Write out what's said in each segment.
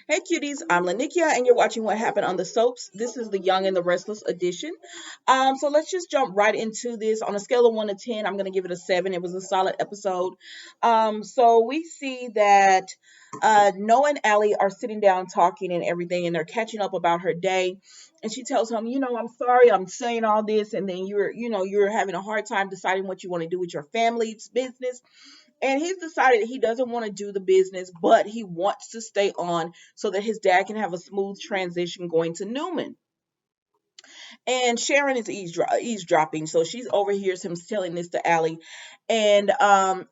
Hey cuties, I'm Lanikia and you're watching What Happened on the Soaps. This is the Young and the Restless edition. So let's just jump right into this. On a scale of 1 to 10, I'm going to give it a 7. It was a solid episode. So we see that Noah and Allie are sitting down talking and everything, and they're catching up about her day. And she tells him, I'm sorry, I'm saying all this, and then you're having a hard time deciding what you want to do with your family's business. And he's decided he doesn't want to do the business, but he wants to stay on so that his dad can have a smooth transition going to Newman. And Sharon is eavesdropping, so she overhears him telling this to Allie. And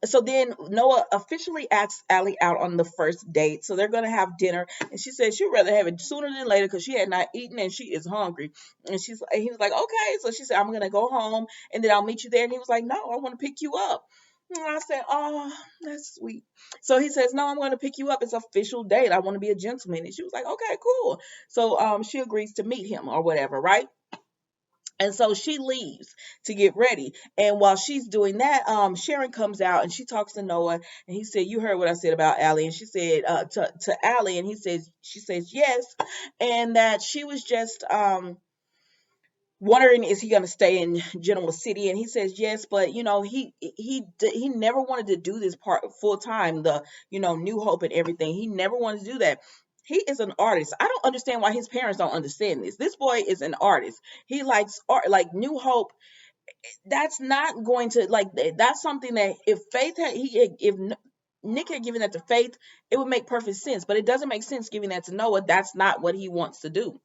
so then Noah officially asks Allie out on the first date. So they're gonna have dinner, and she said she'd rather have it sooner than later because she had not eaten and she is hungry. And he was like, okay. So she said, I'm gonna go home and then I'll meet you there. And he was like, no, I want to pick you up. And I said, oh, that's sweet. So he says, no, I'm going to pick you up. It's an official date. I want to be a gentleman. And she was like, okay, cool. So she agrees to meet him or whatever, right? And so she leaves to get ready. And while she's doing that, Sharon comes out and she talks to Noah. And he said, you heard what I said about Allie. And she said to Allie, and she says, yes. And that she was just wondering, is he going to stay in Genoa City? And he says yes, but he never wanted to do this part full time, the New Hope and everything. He never wanted to do that. He is an artist. I don't understand why his parents don't understand this. This boy is an artist. He likes art. Like New Hope, that's not going to, like, that's something that if Faith had he if Nick had given that to Faith, it would make perfect sense, but it doesn't make sense giving that to Noah. That's not what he wants to do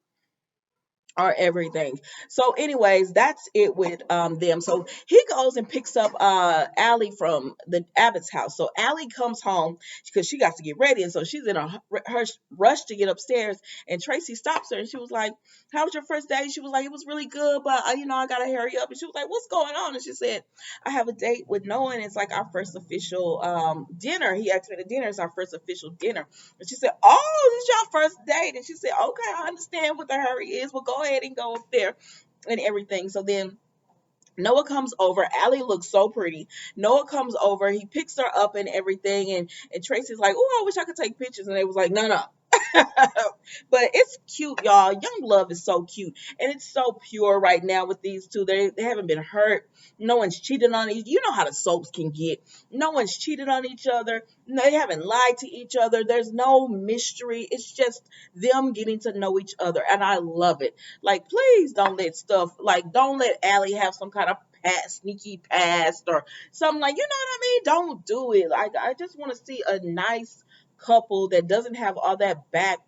or everything. So, anyways, that's it with them. So he goes and picks up Allie from the Abbott's house. So Allie comes home because she got to get ready, and so she's in her rush to get upstairs. And Traci stops her, and she was like, "How was your first day?" She was like, "It was really good, but I gotta hurry up." And she was like, "What's going on?" And she said, "I have a date with Noah, and it's like our first official dinner. He asked me to dinner. It's our first official dinner." And she said, "Oh, this is your first date?" And she said, "Okay, I understand what the hurry is. Well, go ahead and go up there and everything." So then Noah comes over. Allie looks so pretty. Noah comes over. He picks her up and everything. And Tracy's like, "Oh, I wish I could take pictures." And they was like, "No, no." But it's cute, y'all. Young love is so cute, and it's so pure right now with these two. They haven't been hurt. No one's cheated on each. You know how the soaps can get. No one's cheated on each other. No, they haven't lied to each other. There's no mystery. It's just them getting to know each other, and I love it. Like, please don't let don't let Allie have some kind of sneaky past or something, like, you know what I mean? Don't do it. I just want to see a nice couple that doesn't have all that back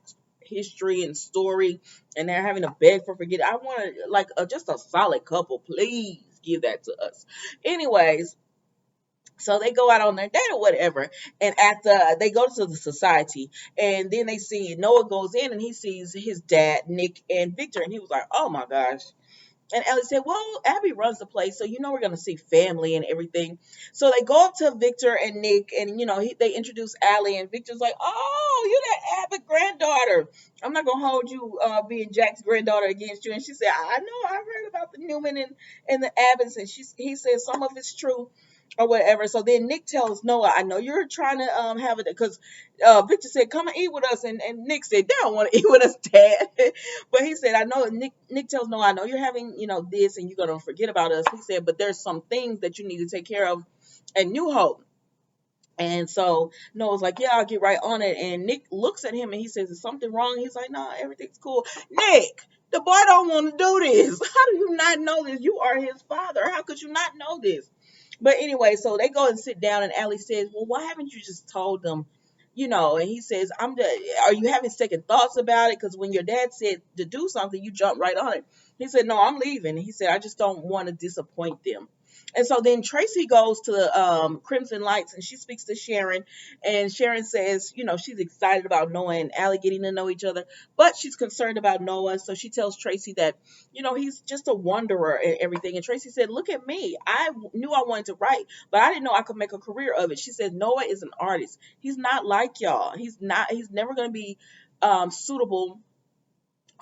history and story, and they're having to beg for forget. I want like just a solid couple. Please give that to us. Anyways, so they go out on their date or whatever, and they go to the society, and then they see Noah goes in and he sees his dad, Nick, and Victor, and he was like, "Oh my gosh." And Ellie said, "Well, Abby runs the place, so we're gonna see family and everything." So they go up to Victor and Nick, and they introduce Allie, and Victor's like, "Oh, you're that Abbott granddaughter. I'm not gonna hold you being Jack's granddaughter against you." And she said, "I know, I heard about the Newman and the Abbotts," and he said some of it's true or whatever. So then Nick tells Noah, "I know you're trying to have it," because Victor said, "Come and eat with us," and Nick said, "They don't want to eat with us, Dad." But he said, "I know." Nick tells Noah, "I know you're having this, and you're gonna forget about us." He said, "But there's some things that you need to take care of at New Hope." And so Noah's like, "Yeah, I'll get right on it." And Nick looks at him and he says, "Is something wrong?" He's like, "No, everything's cool." Nick, the boy don't want to do this. How do you not know this? You are his father. How could you not know this? But anyway, so they go and sit down, and Allie says, "Well, why haven't you just told them?" And he says, "Are you having second thoughts about it? Because when your dad said to do something, you jumped right on it." He said, "No, I'm leaving." He said, "I just don't want to disappoint them." And so then Traci goes to the Crimson Lights, and she speaks to Sharon. And Sharon says, she's excited about Noah and Allie getting to know each other, but she's concerned about Noah. So she tells Traci that, he's just a wanderer and everything. And Traci said, "Look at me. I knew I wanted to write, but I didn't know I could make a career of it." She said, "Noah is an artist. He's not like y'all. He's never going to be suitable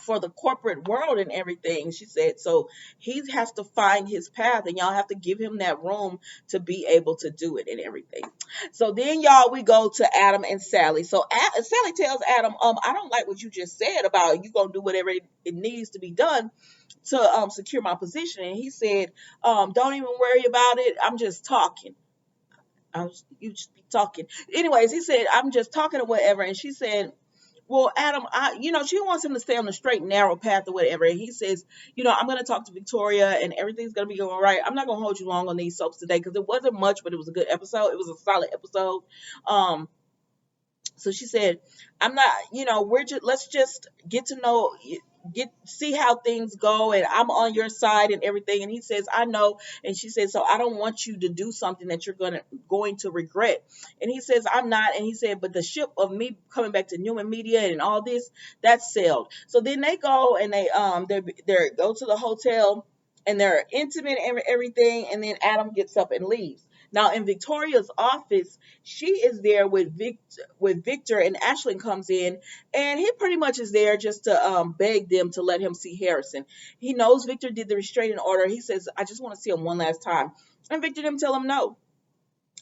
for the corporate world and everything. She said, so he has to find his path, and y'all have to give him that room to be able to do it and everything. So then, y'all, we go to Adam and Sally. So Sally tells Adam, I don't like what you just said about you gonna do whatever it needs to be done to secure my position. And he said, don't even worry about it. I'm just talking. You just be talking. Anyways, he said, I'm just talking or whatever. And she said, well, Adam, she wants him to stay on the straight and narrow path or whatever. And he says, I'm going to talk to Victoria and everything's going to be all right. I'm not going to hold you long on these soaps today because it wasn't much, but it was a good episode. It was a solid episode. So she said, I'm not, let's just get to know, see how things go, and I'm on your side and everything. And he says, I know. And she says, so I don't want you to do something that you're going to regret. And he says, I'm not. And he said, but the ship of me coming back to Newman Media and all this, that's sailed. So then they go and they go to the hotel and they're intimate and everything. And then Adam gets up and leaves. Now in Victoria's office, she is there with Victor, and Ashland comes in, and he pretty much is there just to beg them to let him see Harrison. He knows Victor did the restraining order. He says, I just want to see him one last time. And Victor didn't tell him no.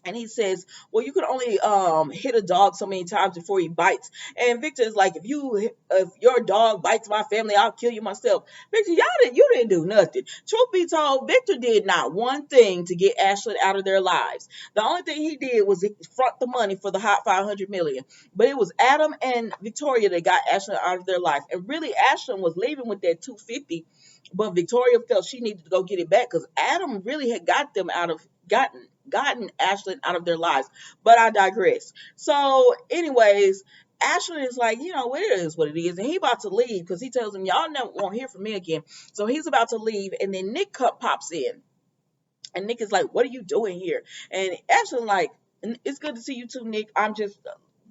And he says, well, you can only hit a dog so many times before he bites. And Victor is like, if your dog bites my family, I'll kill you myself. Victor, you didn't do nothing. Truth be told, Victor did not one thing to get Ashland out of their lives. The only thing he did was front the money for the hot 500 million. But it was Adam and Victoria that got Ashland out of their life. And really, Ashland was leaving with that 250, but Victoria felt she needed to go get it back because Adam really had gotten Ashland out of their lives. But I digress. So, anyways, Ashland is like, well, it is what it is. And he about to leave because he tells him, y'all never won't hear from me again. So he's about to leave. And then Nick pops in. And Nick is like, what are you doing here? And Ashland like, it's good to see you too, Nick. I'm just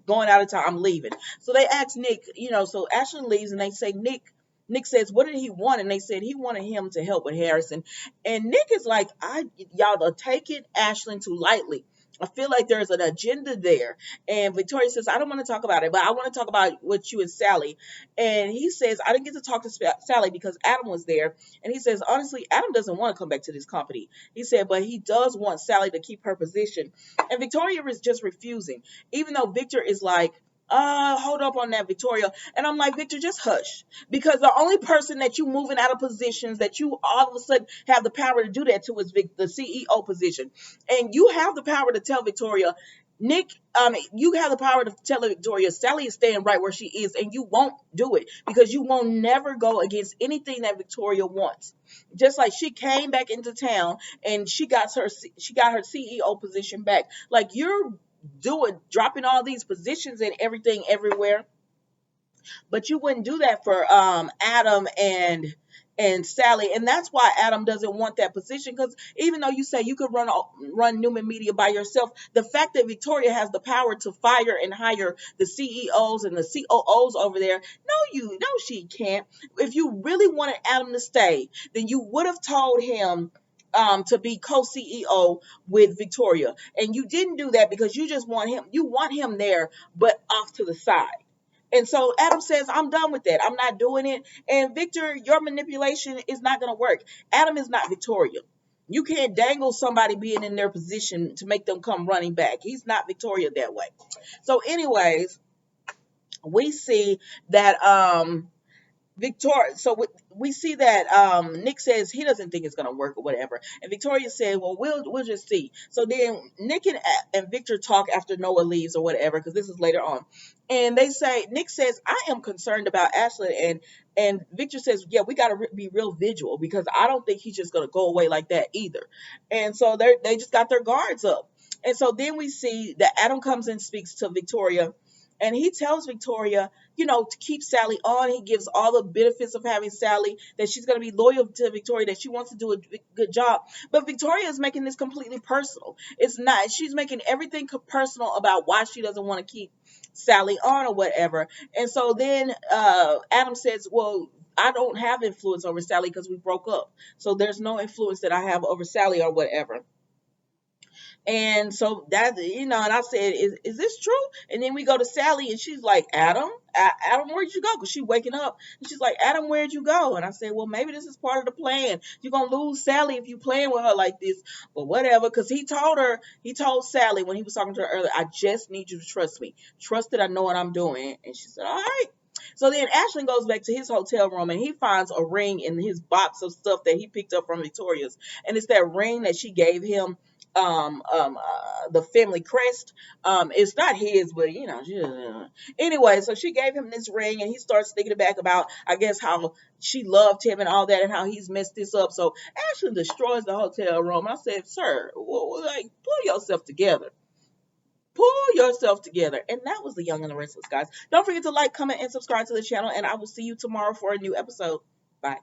going out of town. I'm leaving. So they ask Nick, so Ashland leaves and they say, Nick says, what did he want? And they said he wanted him to help with Harrison. And Nick is like, y'all are taking Ashland too lightly. I feel like there's an agenda there. And Victoria says, I don't want to talk about it, but I want to talk about what you and Sally. And he says, I didn't get to talk to Sally because Adam was there. And he says, honestly, Adam doesn't want to come back to this company. He said, but he does want Sally to keep her position. And Victoria is just refusing, even though Victor is like, hold up on that, Victoria. And I'm like, Victor, just hush. Because the only person that you moving out of positions that you all of a sudden have the power to do that to is the CEO position. And you have the power to tell Victoria, you have the power to tell Victoria, Sally is staying right where she is, and you won't do it because you won't never go against anything that Victoria wants. Just like she came back into town and she got her CEO position back. Like you're dropping all these positions and everything everywhere, but you wouldn't do that for Adam and Sally. And that's why Adam doesn't want that position, because even though you say you could run Newman Media by yourself, the fact that Victoria has the power to fire and hire the CEOs and the COOs over there, no, she can't. If you really wanted Adam to stay, then you would have told him to be co-CEO with Victoria. And you didn't do that because you just want him there, but off to the side. And so Adam says, I'm done with that. I'm not doing it. And Victor, your manipulation is not going to work. Adam is not Victoria. You can't dangle somebody being in their position to make them come running back. He's not Victoria that way. So anyways, we see that Victoria, so we see that Nick says he doesn't think it's gonna work or whatever, and Victoria said, "Well, we'll just see." So then Nick and Victor talk after Noah leaves or whatever, because this is later on, and they say Nick says, "I am concerned about Ashley," and Victor says, "Yeah, we gotta be real vigilant because I don't think he's just gonna go away like that either." And so they just got their guards up, and so then we see that Adam comes and speaks to Victoria. And he tells Victoria, to keep Sally on. He gives all the benefits of having Sally, that she's going to be loyal to Victoria, that she wants to do a good job. But Victoria is making this completely personal. It's not. She's making everything personal about why she doesn't want to keep Sally on or whatever. And so then Adam says, well, I don't have influence over Sally because we broke up. So there's no influence that I have over Sally or whatever. And so that, and I said, is this true? And then we go to Sally, and she's like, Adam, Adam, where'd you go? Because she waking up, and she's like, Adam, where'd you go? And I said, well, maybe this is part of the plan. You're gonna lose Sally if you playing with her like this, but whatever. Because he told Sally when he was talking to her earlier, I just need you to trust me, trust that I know what I'm doing. And she said, all right. So then Ashland goes back to his hotel room, and he finds a ring in his box of stuff that he picked up from Victoria's, and it's that ring that she gave him, the family crest. It's not his, but anyway, so she gave him this ring, and he starts thinking back about, I guess, how she loved him and all that, and how he's messed this up. So Ashland destroys the hotel room. I said, sir, like, pull yourself together. Pull yourself together. And that was The Young and the Restless, guys. Don't forget to like, comment, and subscribe to the channel, and I will see you tomorrow for a new episode. Bye.